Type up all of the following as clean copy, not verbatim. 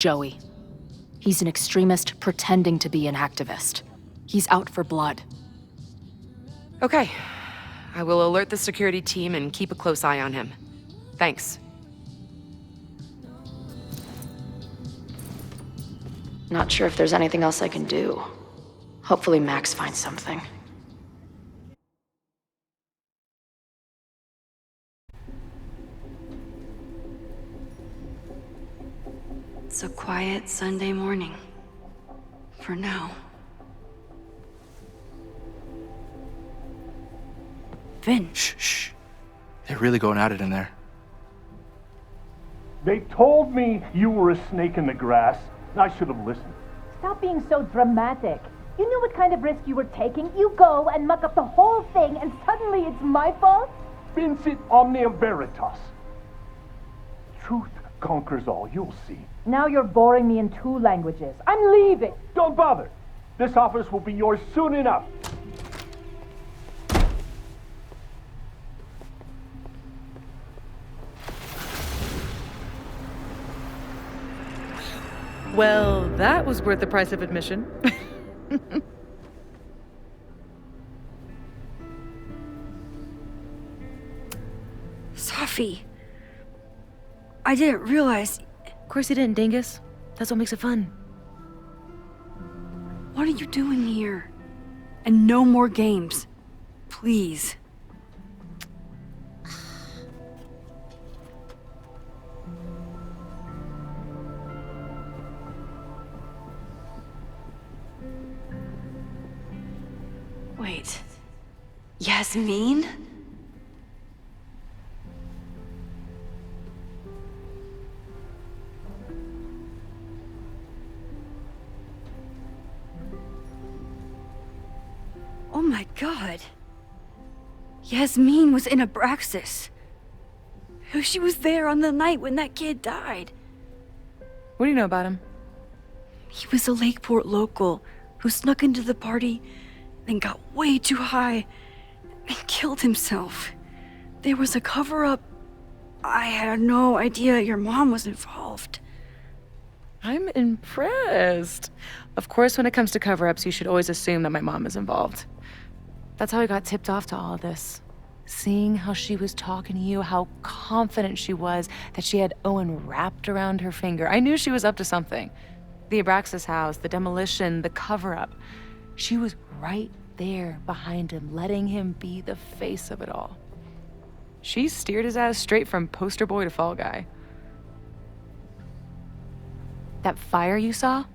Joey. He's an extremist pretending to be an activist. He's out for blood. Okay. I will alert the security team and keep a close eye on him. Thanks. Not sure if there's anything else I can do. Hopefully Max finds something. It's a quiet Sunday morning. For now. Vin. Shh. They're really going at it in there. They told me you were a snake in the grass. I should have listened. Stop being so dramatic. You knew what kind of risk you were taking. You go and muck up the whole thing, and suddenly it's my fault? Vincit omnia veritas. Truth conquers all, you'll see. Now you're boring me in 2 languages. I'm leaving. Don't bother. This office will be yours soon enough. Well, that was worth the price of admission. Sophie. I didn't realize... Of course you didn't, dingus. That's what makes it fun. What are you doing here? And no more games. Please. Wait. Yasmin? Oh my god. Yasmin was in Abraxas. She was there on the night when that kid died. What do you know about him? He was a Lakeport local who snuck into the party, then got way too high and killed himself. There was a cover-up. I had no idea your mom was involved. I'm impressed. Of course, when it comes to cover-ups, you should always assume that my mom is involved. That's how I got tipped off to all of this. Seeing how she was talking to you, how confident she was that she had Owen wrapped around her finger. I knew she was up to something. The Abraxas house, the demolition, the cover-up. She was right there behind him, letting him be the face of it all. She steered his ass straight from poster boy to fall guy. That fire you saw?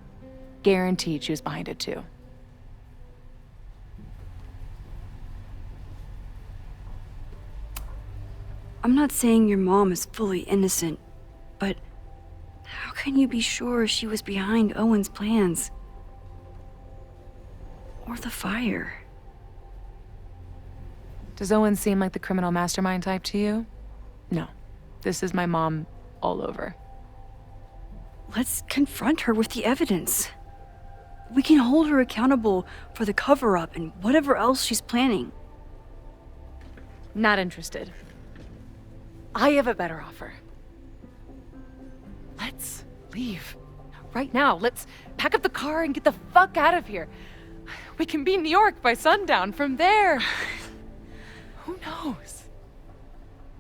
Guaranteed she was behind it too. I'm not saying your mom is fully innocent, but how can you be sure she was behind Owen's plans? Or the fire? Does Owen seem like the criminal mastermind type to you? No. This is my mom all over. Let's confront her with the evidence. We can hold her accountable for the cover-up and whatever else she's planning. Not interested. I have a better offer. Let's leave. Right now, let's pack up the car and get the fuck out of here. We can be in New York by sundown. From there, who knows?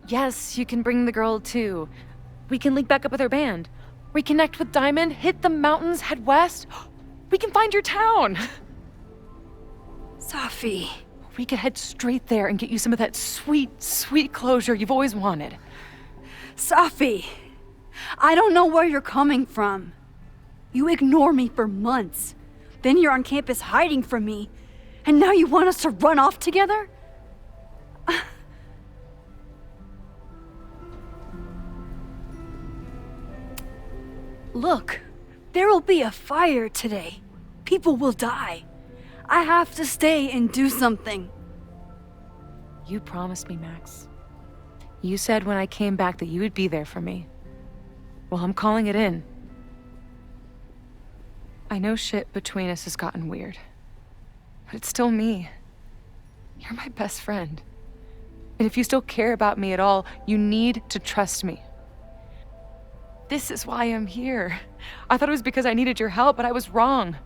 Yes, you can bring the girl too. We can link back up with her band. Reconnect with Diamond, hit the mountains, head west. We can find your town. Sophie. We could head straight there and get you some of that sweet, sweet closure you've always wanted. Sophie, I don't know where you're coming from. You ignore me for months. Then you're on campus hiding from me. And now you want us to run off together? Look, there will be a fire today. People will die. I have to stay and do something. You promised me, Max. You said when I came back that you would be there for me. Well, I'm calling it in. I know shit between us has gotten weird, but it's still me. You're my best friend. And if you still care about me at all, you need to trust me. This is why I'm here. I thought it was because I needed your help, but I was wrong.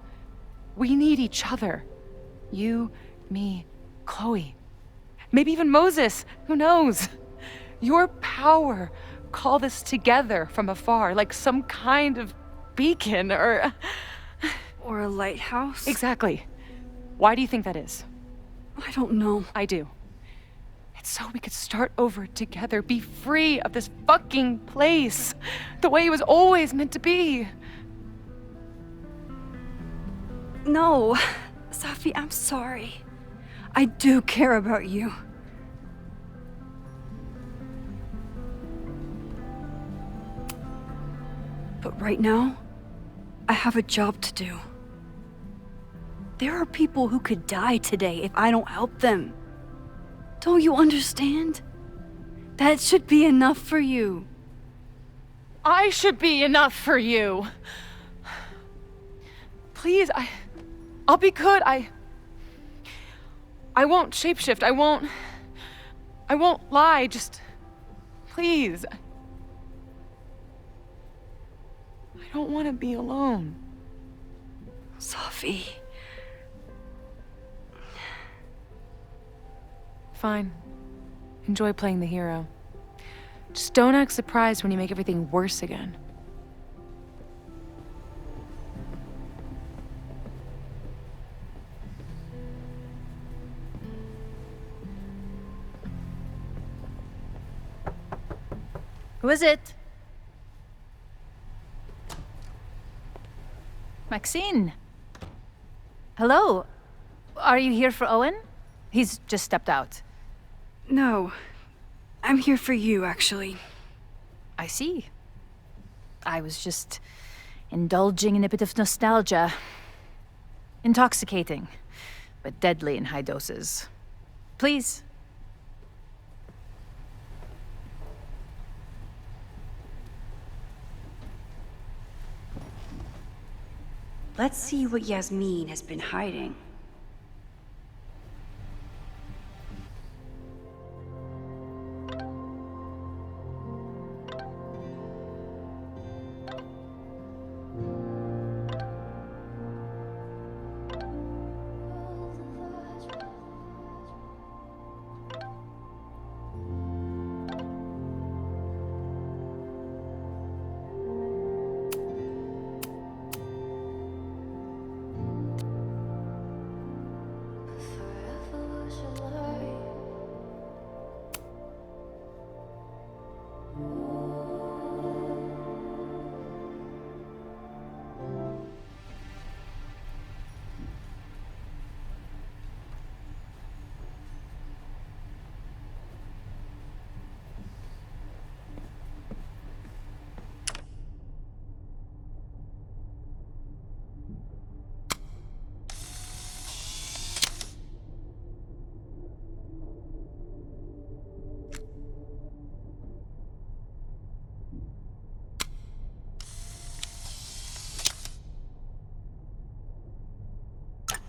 We need each other. You, me, Chloe. Maybe even Moses. Who knows? Your power called us together from afar, like some kind of beacon or... Or a lighthouse? Exactly. Why do you think that is? I don't know. I do. It's so we could start over together, be free of this fucking place, the way it was always meant to be. No. Safi, I'm sorry. I do care about you. But right now, I have a job to do. There are people who could die today if I don't help them. Don't you understand? That should be enough for you. I should be enough for you. Please, I'll be good. I won't shapeshift. I won't lie. Just please. I don't want to be alone. Safi. Fine. Enjoy playing the hero. Just don't act surprised when you make everything worse again. Who is it? Maxine. Hello. Are you here for Owen? He's just stepped out. No. I'm here for you, actually. I see. I was just indulging in a bit of nostalgia. Intoxicating, but deadly in high doses. Please. Let's see what Yasmin has been hiding.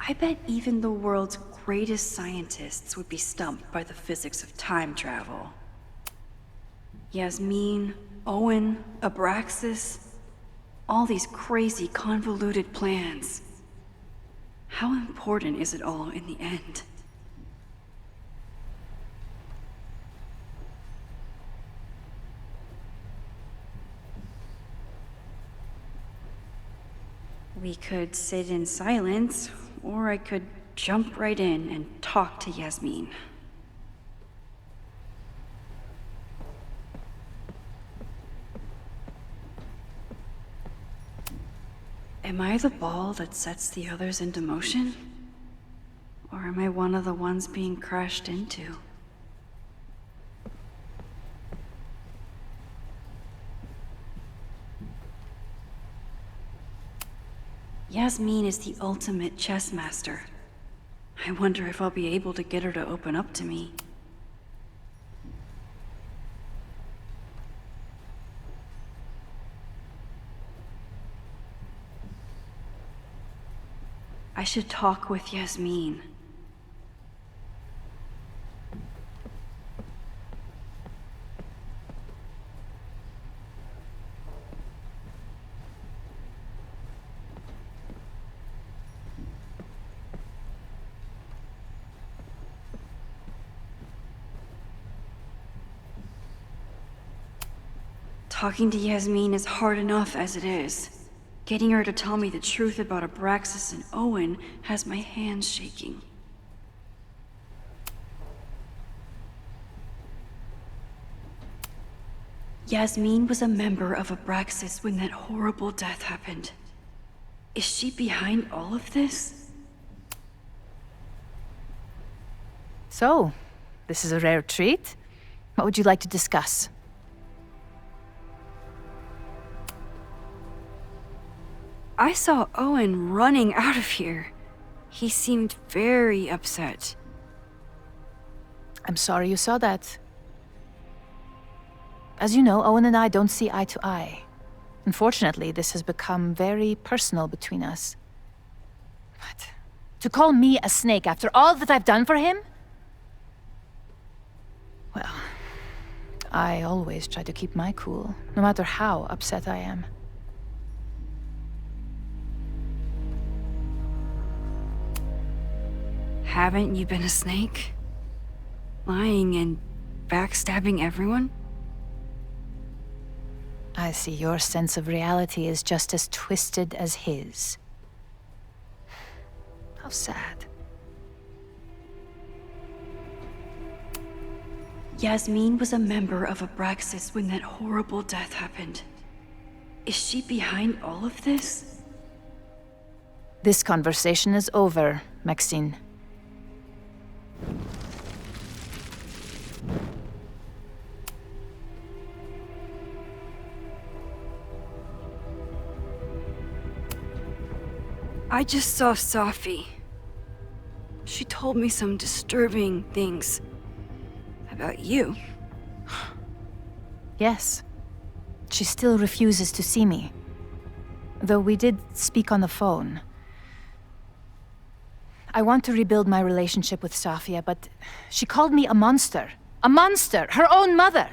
I bet even the world's greatest scientists would be stumped by the physics of time travel. Yasmin, Owen, Abraxas, all these crazy, convoluted plans. How important is it all in the end? We could sit in silence, or I could jump right in and talk to Yasmin. Am I the ball that sets the others into motion? Or am I one of the ones being crashed into? Yasmin is the ultimate chess master. I wonder if I'll be able to get her to open up to me. I should talk with Yasmin. Talking to Yasmin is hard enough as it is. Getting her to tell me the truth about Abraxas and Owen has my hands shaking. Yasmin was a member of Abraxas when that horrible death happened. Is she behind all of this? So, this is a rare treat. What would you like to discuss? I saw Owen running out of here. He seemed very upset. I'm sorry you saw that. As you know, Owen and I don't see eye to eye. Unfortunately, this has become very personal between us. But to call me a snake after all that I've done for him? Well, I always try to keep my cool, no matter how upset I am. Haven't you been a snake? Lying and backstabbing everyone? I see your sense of reality is just as twisted as his. How sad. Yasmin was a member of Abraxas when that horrible death happened. Is she behind all of this? This conversation is over, Maxine. I just saw Safi. She told me some disturbing things about you. Yes. She still refuses to see me. Though we did speak on the phone. I want to rebuild my relationship with Safia, but she called me a monster. A monster! Her own mother!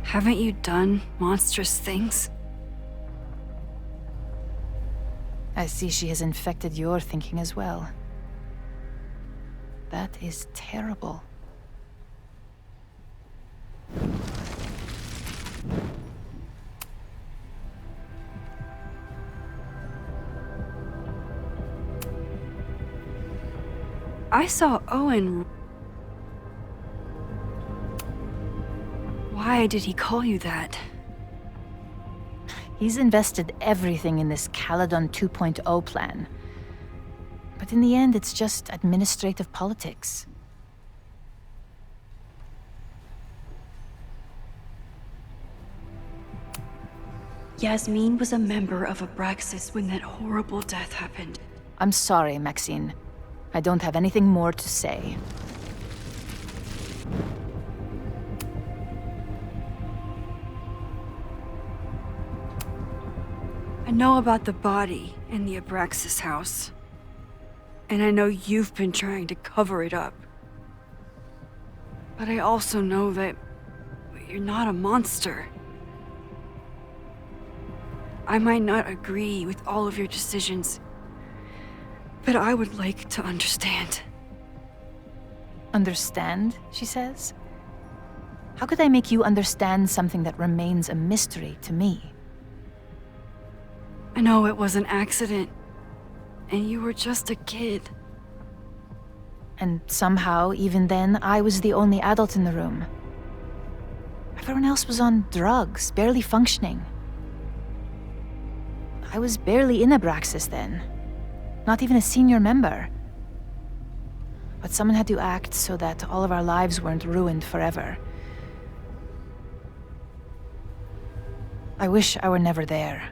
Haven't you done monstrous things? I see she has infected your thinking as well. That is terrible. I saw Owen. Why did he call you that? He's invested everything in this Caledon 2.0 plan. But in the end, it's just administrative politics. Yasmin was a member of Abraxas when that horrible death happened. I'm sorry, Maxine. I don't have anything more to say. I know about the body in the Abraxas house. And I know you've been trying to cover it up. But I also know that you're not a monster. I might not agree with all of your decisions, but I would like to understand. Understand, she says? How could I make you understand something that remains a mystery to me? I know it was an accident, and you were just a kid. And somehow, even then, I was the only adult in the room. Everyone else was on drugs, barely functioning. I was barely in Abraxas then. Not even a senior member. But someone had to act so that all of our lives weren't ruined forever. I wish I were never there.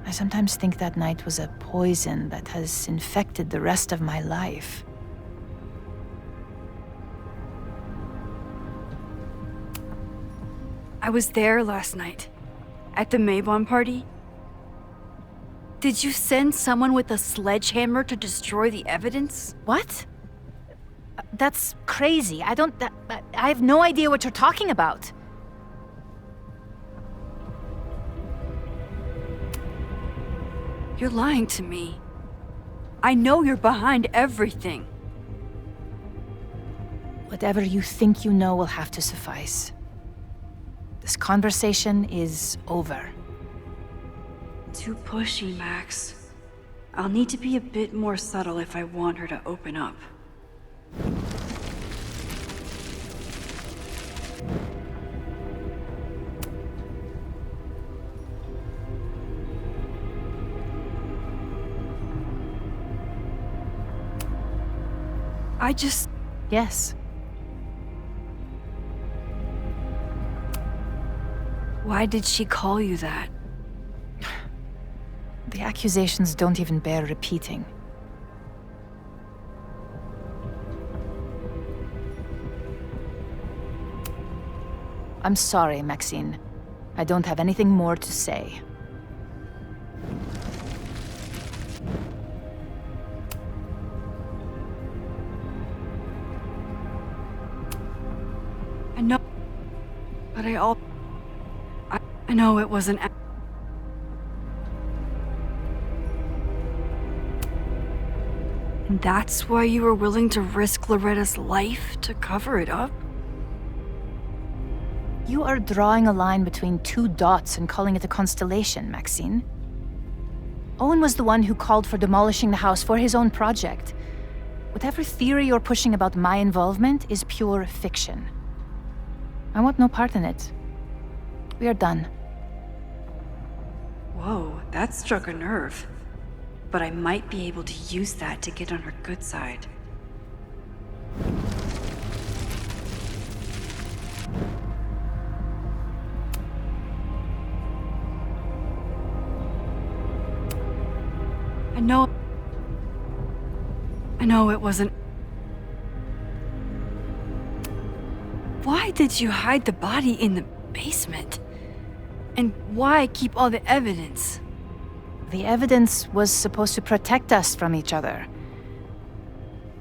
I sometimes think that night was a poison that has infected the rest of my life. I was there last night, at the Maybon party. Did you send someone with a sledgehammer to destroy the evidence? What? That's crazy. I have no idea what you're talking about. You're lying to me. I know you're behind everything. Whatever you think you know will have to suffice. This conversation is over. Too pushy, Max. I'll need to be a bit more subtle if I want her to open up. Yes. Why did she call you that? The accusations don't even bear repeating. I'm sorry, Maxine. I don't have anything more to say. I know, but I know it was an. And that's why you were willing to risk Loretta's life to cover it up? You are drawing a line between two dots and calling it a constellation, Maxine. Owen was the one who called for demolishing the house for his own project. Whatever theory you're pushing about my involvement is pure fiction. I want no part in it. We are done. Whoa, that struck a nerve. But I might be able to use that to get on her good side. I know it wasn't. Why did you hide the body in the basement? And why keep all the evidence? The evidence was supposed to protect us from each other.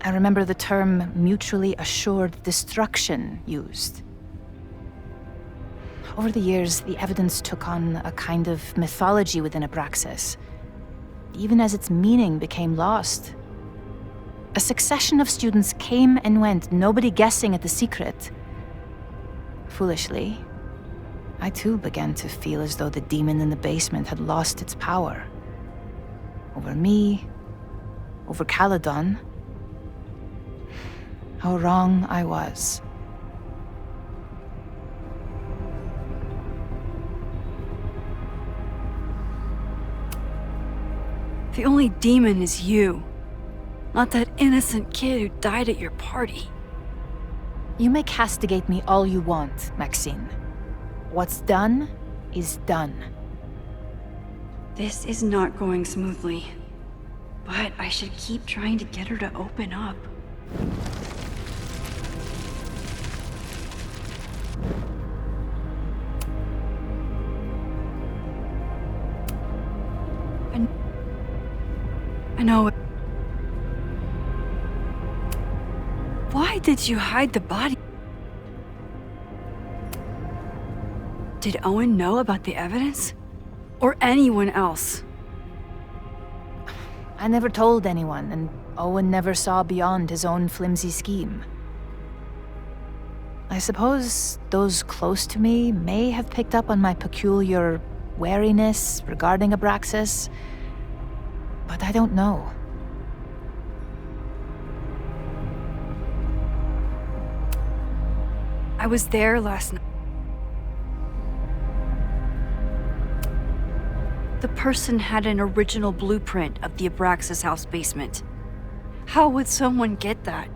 I remember the term mutually assured destruction used. Over the years, the evidence took on a kind of mythology within Abraxas, even as its meaning became lost. A succession of students came and went, nobody guessing at the secret. Foolishly, I too began to feel as though the demon in the basement had lost its power. Over me, over Caledon. How wrong I was. The only demon is you, not that innocent kid who died at your party. You may castigate me all you want, Maxine. What's done is done. This is not going smoothly, but I should keep trying to get her to open up. I know. Why did you hide the body? Did Owen know about the evidence? Or anyone else? I never told anyone, and Owen never saw beyond his own flimsy scheme. I suppose those close to me may have picked up on my peculiar wariness regarding Abraxas, but I don't know. I was there last night. The person had an original blueprint of the Abraxas house basement. How would someone get that?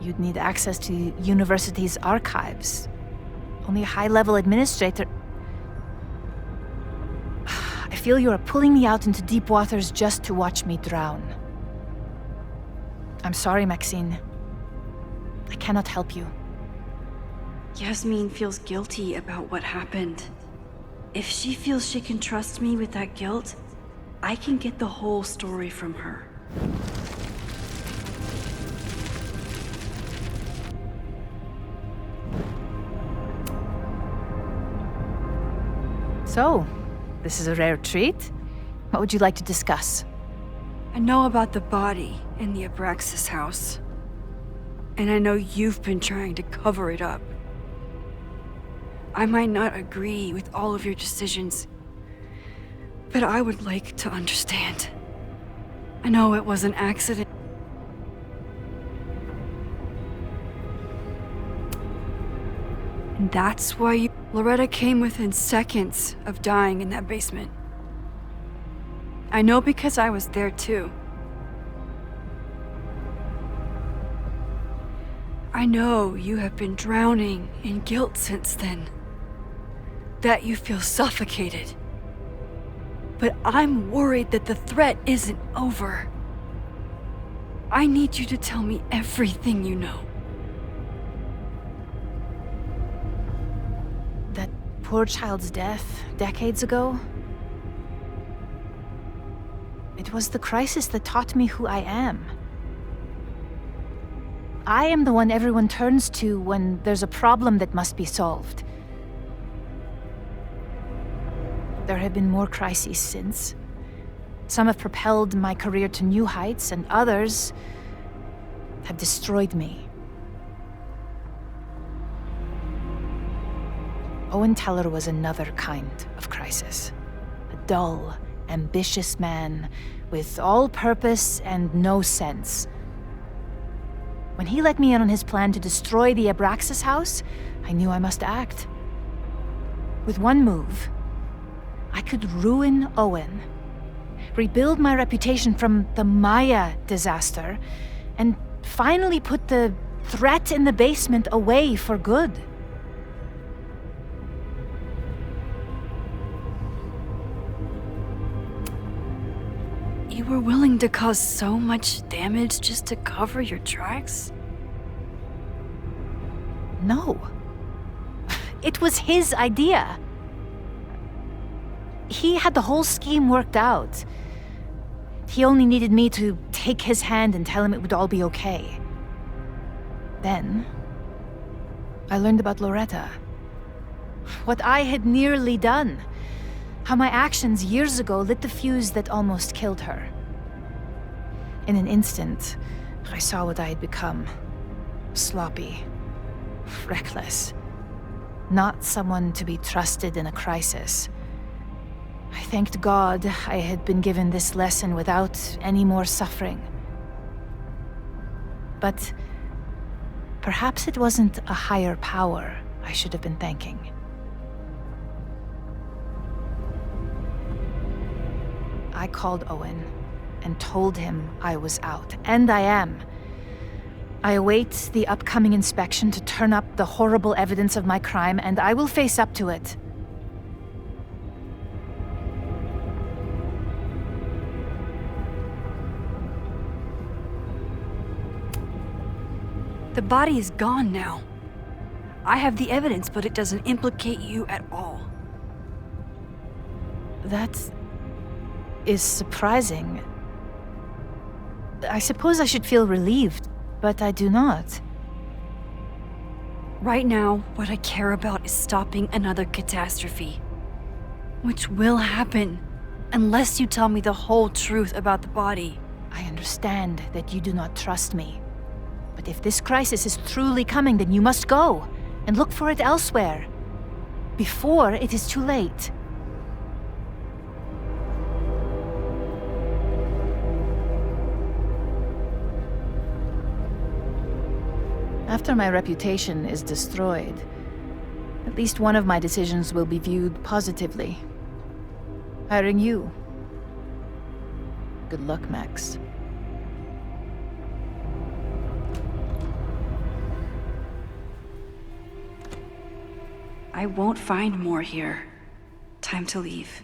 You'd need access to the university's archives. Only a high-level administrator... I feel you are pulling me out into deep waters just to watch me drown. I'm sorry, Maxine. I cannot help you. Yasmin feels guilty about what happened. If she feels she can trust me with that guilt, I can get the whole story from her. So, this is a rare treat. What would you like to discuss? I know about the body in the Abraxas house. And I know you've been trying to cover it up. I might not agree with all of your decisions, but I would like to understand. I know it was an accident. And that's why Loretta came within seconds of dying in that basement. I know because I was there too. I know you have been drowning in guilt since then. That you feel suffocated. But I'm worried that the threat isn't over. I need you to tell me everything you know. That poor child's death decades ago? It was the crisis that taught me who I am. I am the one everyone turns to when there's a problem that must be solved. There have been more crises since. Some have propelled my career to new heights, and others have destroyed me. Owen Teller was another kind of crisis. A dull, ambitious man with all purpose and no sense. When he let me in on his plan to destroy the Abraxas house, I knew I must act. With one move, I could ruin Owen, rebuild my reputation from the Maya disaster, and finally put the threat in the basement away for good. You were willing to cause so much damage just to cover your tracks? No. It was his idea. He had the whole scheme worked out. He only needed me to take his hand and tell him it would all be okay. Then, I learned about Loretta. What I had nearly done. How my actions years ago lit the fuse that almost killed her. In an instant, I saw what I had become. Sloppy. Reckless. Not someone to be trusted in a crisis. I thanked God I had been given this lesson without any more suffering. But perhaps it wasn't a higher power I should have been thanking. I called Owen and told him I was out, and I am. I await the upcoming inspection to turn up the horrible evidence of my crime, and I will face up to it. The body is gone now. I have the evidence, but it doesn't implicate you at all. That is surprising. I suppose I should feel relieved, but I do not. Right now, what I care about is stopping another catastrophe. Which will happen, unless you tell me the whole truth about the body. I understand that you do not trust me. But if this crisis is truly coming, then you must go and look for it elsewhere. Before it is too late. After my reputation is destroyed, at least one of my decisions will be viewed positively. Hiring you. Good luck, Max. I won't find more here. Time to leave.